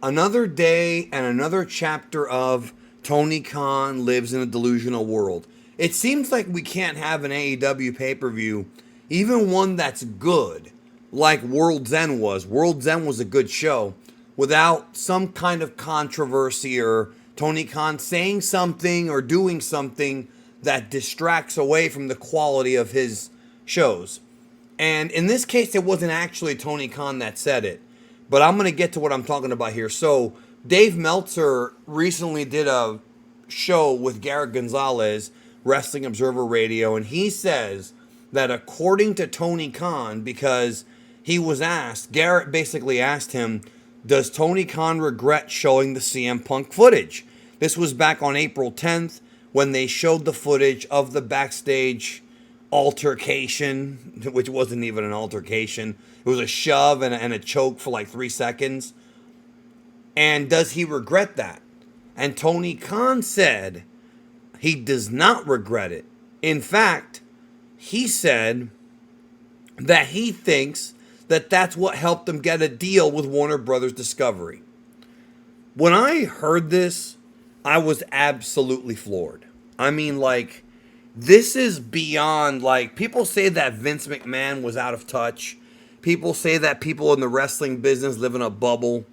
Another day and another chapter of Tony Khan lives in a delusional world. It seems like we can't have an AEW pay-per-view, even one that's good, like World's End was. World's End was a good show, without some kind of controversy or Tony Khan saying something or doing something that distracts away from the quality of his shows. And in this case, it wasn't actually Tony Khan that said it. But I'm going to get to what I'm talking about here. So, Dave Meltzer recently did a show with Garrett Gonzalez, Wrestling Observer Radio, and he says that according to Tony Khan, because he was asked, Garrett basically asked him, does Tony Khan regret showing the CM Punk footage? This was back on April 10th when they showed the footage of the backstage altercation, which wasn't even an altercation. It was a shove and a choke for like 3 seconds. And does he regret that? And Tony Khan said he does not regret it. In fact, he said that he thinks that that's what helped him get a deal with Warner Brothers Discovery. When I heard this, I was absolutely floored. I mean, like, this is beyond, like, people say that Vince McMahon was out of touch. People say that people in the wrestling business live in a bubble,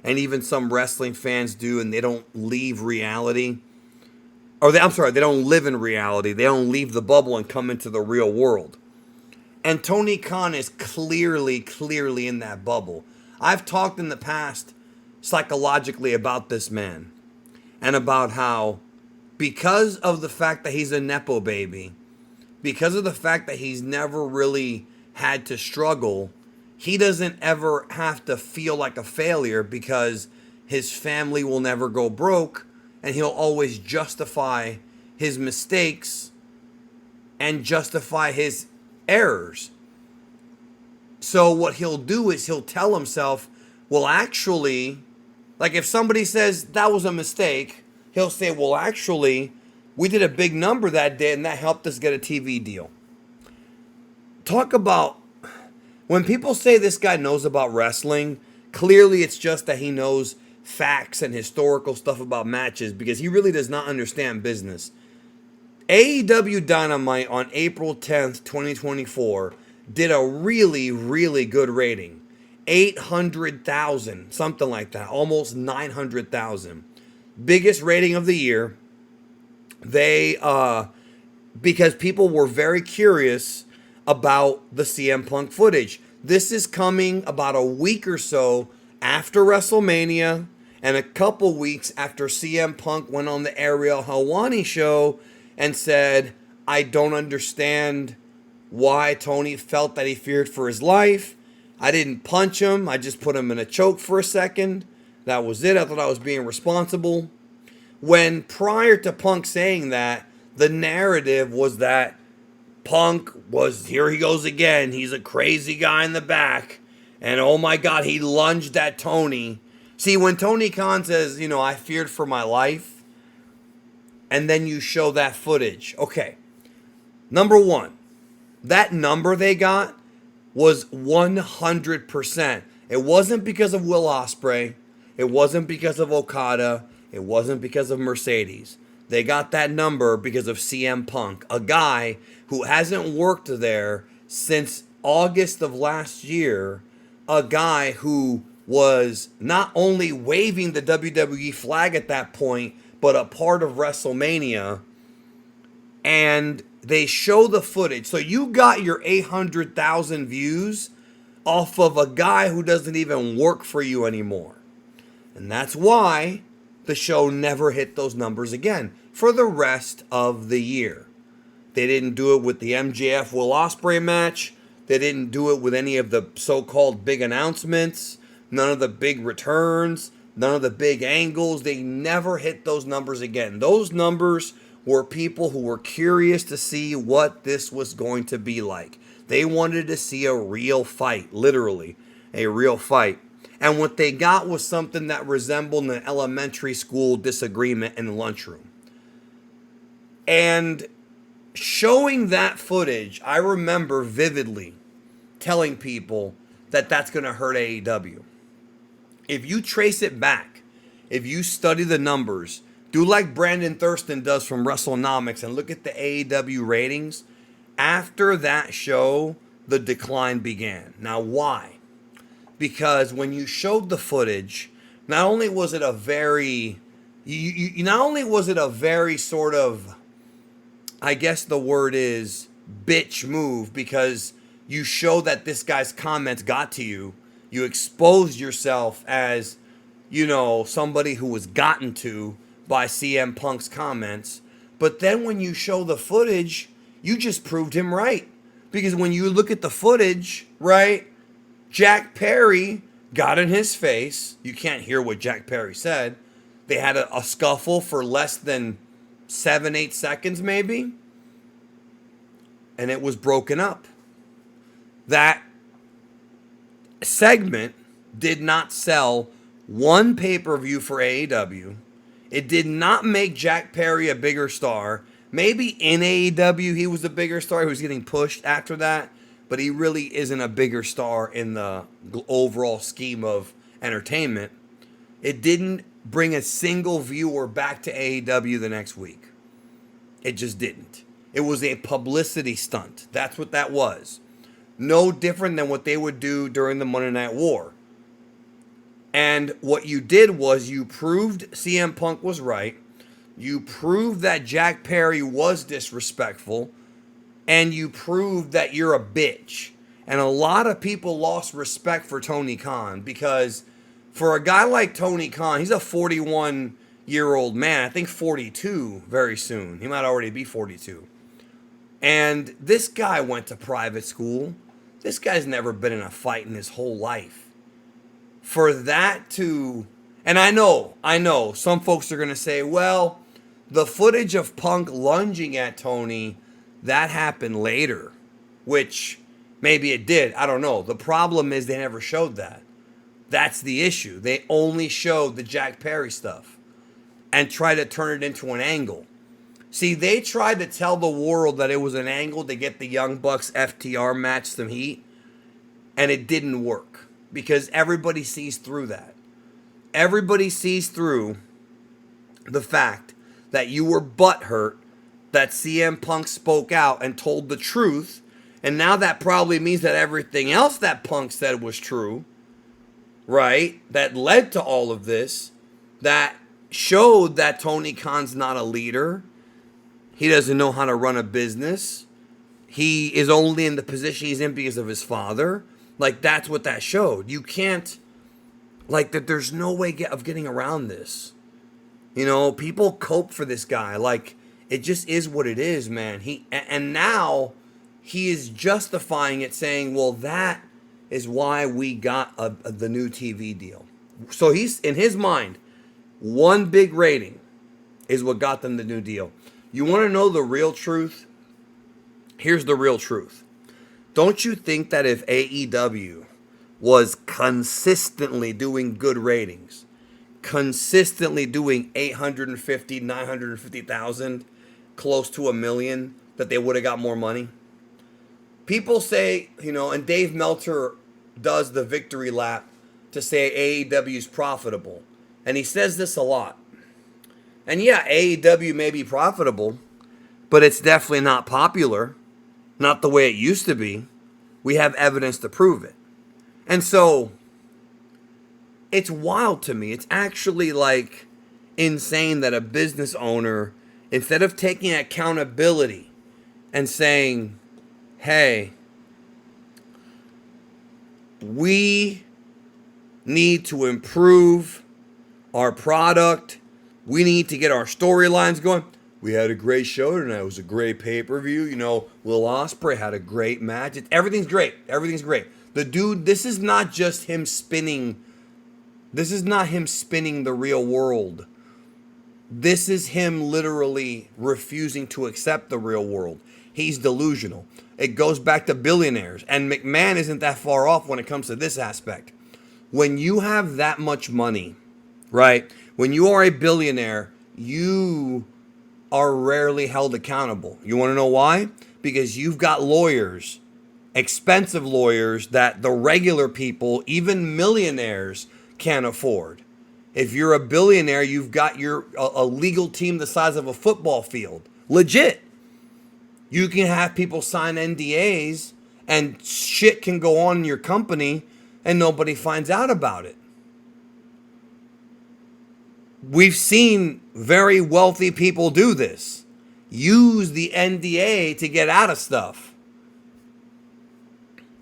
and even some wrestling fans do, and they don't leave reality. They don't live in reality. They don't leave the bubble and come into the real world. And Tony Khan is clearly in that bubble. I've talked in the past psychologically about this man, and about how, because of the fact that he's a Nepo baby, because of the fact that he's never really had to struggle, he doesn't ever have to feel like a failure because his family will never go broke, and he'll always justify his mistakes and justify his errors. So what he'll do is he'll tell himself, well, actually, like if somebody says that was a mistake, he'll say, well, actually, we did a big number that day and that helped us get a TV deal. Talk about, when people say this guy knows about wrestling, clearly it's just that he knows facts and historical stuff about matches, because he really does not understand business. AEW Dynamite on April 10th, 2024 did a really good rating. 800,000, something like that, almost 900,000. Biggest rating of the year. They, because people were very curious about the CM Punk footage. This is coming about a week or so after WrestleMania and a couple weeks after CM Punk went on the Ariel Helwani show and said, I don't understand why Tony felt that he feared for his life. I didn't punch him. I just put him in a choke for a second. That was it. I thought I was being responsible. When prior to Punk saying that, the narrative was that Punk was, here he goes again. He's a crazy guy in the back. And oh my God, he lunged at Tony. See, when Tony Khan says, I feared for my life, and then you show that footage. Okay, number one, that number they got was 100%. It wasn't because of Will Ospreay. It wasn't because of Okada. It wasn't because of Mercedes. They got that number because of CM Punk, a guy who hasn't worked there since August of last year, a guy who was not only waving the WWE flag at that point, but a part of WrestleMania. And they show the footage. So you got your 800,000 views off of a guy who doesn't even work for you anymore. And that's why the show never hit those numbers again for the rest of the year. They didn't do it with the MJF Will Ospreay match. They didn't do it with any of the so-called big announcements. None of the big returns. None of the big angles. They never hit those numbers again. Those numbers were people who were curious to see what this was going to be like. They wanted to see a real fight, literally, a real fight. And what they got was something that resembled an elementary school disagreement in the lunchroom. And showing that footage, I remember vividly telling people that that's going to hurt AEW. If you trace it back, if you study the numbers, do like Brandon Thurston does from WrestleNomics and look at the AEW ratings, after that show, the decline began. Now, why? Because when you showed the footage, not only was it a very, not only was it a very sort of, I guess the word is bitch move, because you show that this guy's comments got to you. You exposed yourself as, somebody who was gotten to by CM Punk's comments. But then when you show the footage, you just proved him right. Because when you look at the footage, right, Jack Perry got in his face. You can't hear what Jack Perry said. They had a scuffle for less than 7-8 seconds maybe. And it was broken up. That segment did not sell one pay-per-view for AEW. It did not make Jack Perry a bigger star. Maybe in AEW he was a bigger star. He was getting pushed after that. But he really isn't a bigger star in the overall scheme of entertainment. It didn't bring a single viewer back to AEW the next week. It just didn't. It was a publicity stunt. That's what that was. No different than what they would do during the Monday Night War. And what you did was you proved CM Punk was right. You proved that Jack Perry was disrespectful. And you proved that you're a bitch. And a lot of people lost respect for Tony Khan, because for a guy like Tony Khan, he's a 41-year-old man. I think 42 very soon. He might already be 42. And this guy went to private school. This guy's never been in a fight in his whole life. For that to... And I know, some folks are going to say, well, the footage of Punk lunging at Tony, that happened later. Which, maybe it did. I don't know. The problem is they never showed that. That's the issue. They only showed the Jack Perry stuff. And tried to turn it into an angle. See, they tried to tell the world that it was an angle to get the Young Bucks FTR match some heat. And it didn't work. Because everybody sees through that. Everybody sees through the fact that you were butthurt that CM Punk spoke out and told the truth. And now that probably means that everything else that Punk said was true. Right? That led to all of this. That showed that Tony Khan's not a leader. He doesn't know how to run a business. He is only in the position he's in because of his father. Like, that's what that showed. You can't, like, that there's no way of getting around this. People cope for this guy. Like, it just is what it is, man. And now he is justifying it, saying, well, that is why we got the new TV deal. So he's, in his mind, one big rating is what got them the new deal. You want to know the real truth? Here's the real truth. Don't you think that if AEW was consistently doing good ratings, consistently doing 850, 950,000, close to 1 million, that they would have got more money? People say, and Dave Meltzer does the victory lap to say AEW is profitable. And he says this a lot. And yeah, AEW may be profitable, but it's definitely not popular. Not the way it used to be. We have evidence to prove it. And so, it's wild to me. It's actually like insane that a business owner, instead of taking accountability and saying, hey, we need to improve our product. We need to get our storylines going. We had a great show tonight. It was a great pay-per-view. Will Ospreay had a great match. Everything's great. Everything's great. The dude, this is not just him spinning. This is not him spinning the real world. This is him literally refusing to accept the real world. He's delusional. It goes back to billionaires. And McMahon isn't that far off when it comes to this aspect. When you have that much money, right? When you are a billionaire, you are rarely held accountable. You want to know why? Because you've got lawyers, expensive lawyers, that the regular people, even millionaires, can't afford. If you're a billionaire, you've got a legal team the size of a football field. Legit. You can have people sign NDAs and shit can go on in your company and nobody finds out about it. We've seen very wealthy people do this. Use the NDA to get out of stuff.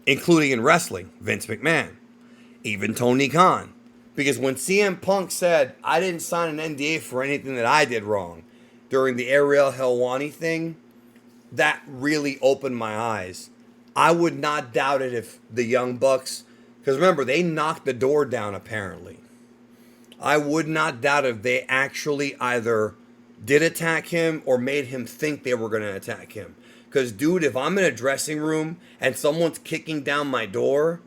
Including in wrestling, Vince McMahon. Even Tony Khan. Because when CM Punk said, I didn't sign an NDA for anything that I did wrong during the Ariel Helwani thing, that really opened my eyes. I would not doubt it if the Young Bucks, because remember, they knocked the door down apparently. I would not doubt if they actually either did attack him or made him think they were going to attack him. Because, dude, if I'm in a dressing room and someone's kicking down my door,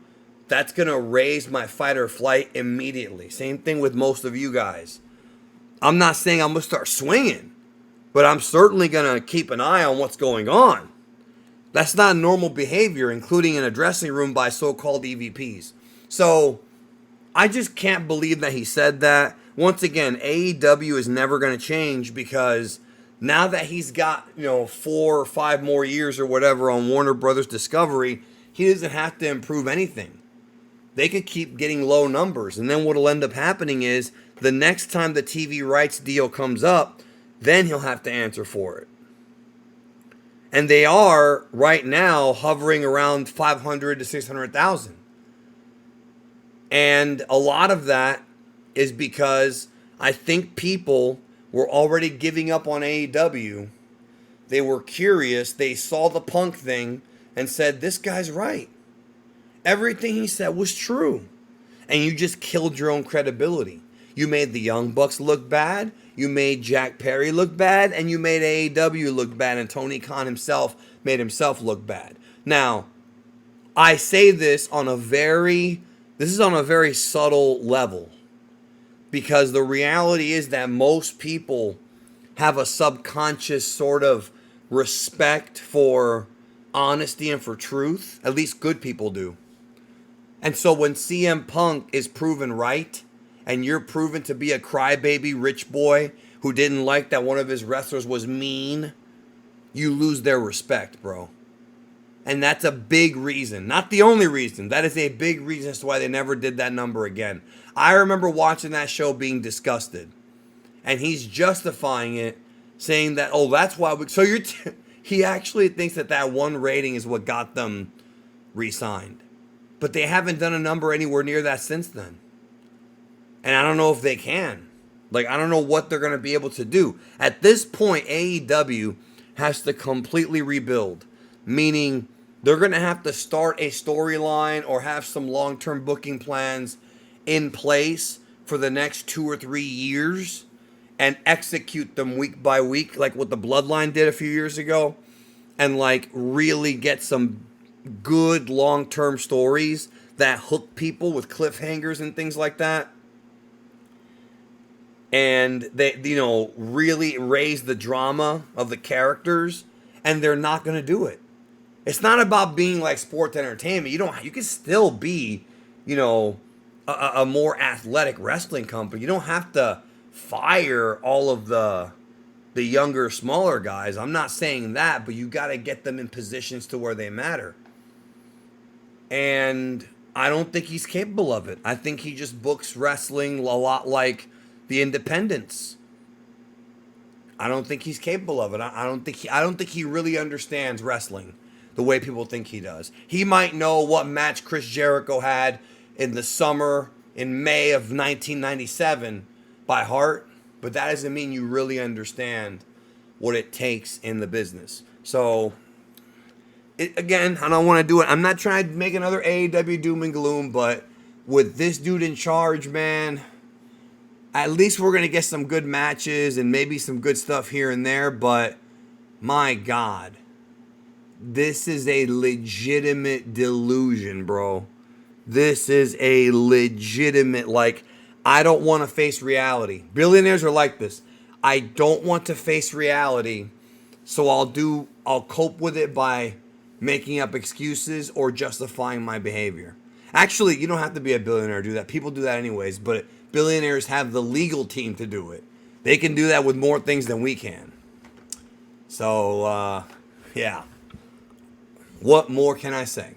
that's going to raise my fight or flight immediately. Same thing with most of you guys. I'm not saying I'm going to start swinging, but I'm certainly going to keep an eye on what's going on. That's not normal behavior, including in a dressing room by so-called EVPs. So I just can't believe that he said that. Once again, AEW is never going to change because now that he's got, 4 or 5 more years or whatever on Warner Brothers Discovery, he doesn't have to improve anything. They could keep getting low numbers. And then what will end up happening is the next time the TV rights deal comes up, then he'll have to answer for it. And they are right now hovering around 500 to 600,000. And a lot of that is because I think people were already giving up on AEW. They were curious. They saw the Punk thing and said, this guy's right. Everything he said was true. And you just killed your own credibility. You made the Young Bucks look bad. You made Jack Perry look bad. And you made AEW look bad. And Tony Khan himself made himself look bad. Now, I say this on a very subtle level. Because the reality is that most people have a subconscious sort of respect for honesty and for truth. At least good people do. And so when CM Punk is proven right, and you're proven to be a crybaby rich boy who didn't like that one of his wrestlers was mean, you lose their respect, bro. And that's a big reason. Not the only reason. That is a big reason as to why they never did that number again. I remember watching that show being disgusted. And he's justifying it, saying that, oh, that's why we... So he actually thinks that one rating is what got them re-signed. But they haven't done a number anywhere near that since then. And I don't know if they can. I don't know what they're going to be able to do. At this point, AEW has to completely rebuild. Meaning, they're going to have to start a storyline or have some long-term booking plans in place for the next 2 or 3 years and execute them week by week, like what the Bloodline did a few years ago, and really get some good long-term stories that hook people with cliffhangers and things like that. And they, really raise the drama of the characters, and they're not going to do it. It's not about being like sports entertainment. You can still be, a more athletic wrestling company. You don't have to fire all of the younger, smaller guys. I'm not saying that, but you got to get them in positions to where they matter. And I don't think he's capable of it. I think he just books wrestling a lot like the independents. I don't think he's capable of it. I don't think he really understands wrestling the way people think he does. He might know what match Chris Jericho had in the summer in May of 1997 by heart, but that doesn't mean you really understand what it takes in the business. So, again, I don't want to do it. I'm not trying to make another AEW doom and gloom, but with this dude in charge, man, at least we're going to get some good matches and maybe some good stuff here and there, but my God, this is a legitimate delusion, bro. This is a legitimate, I don't want to face reality. Billionaires are like this. I don't want to face reality, so I'll cope with it by making up excuses or justifying my behavior. Actually, you don't have to be a billionaire to do that. People do that anyways, but billionaires have the legal team to do it. They can do that with more things than we can. So, yeah. What more can I say?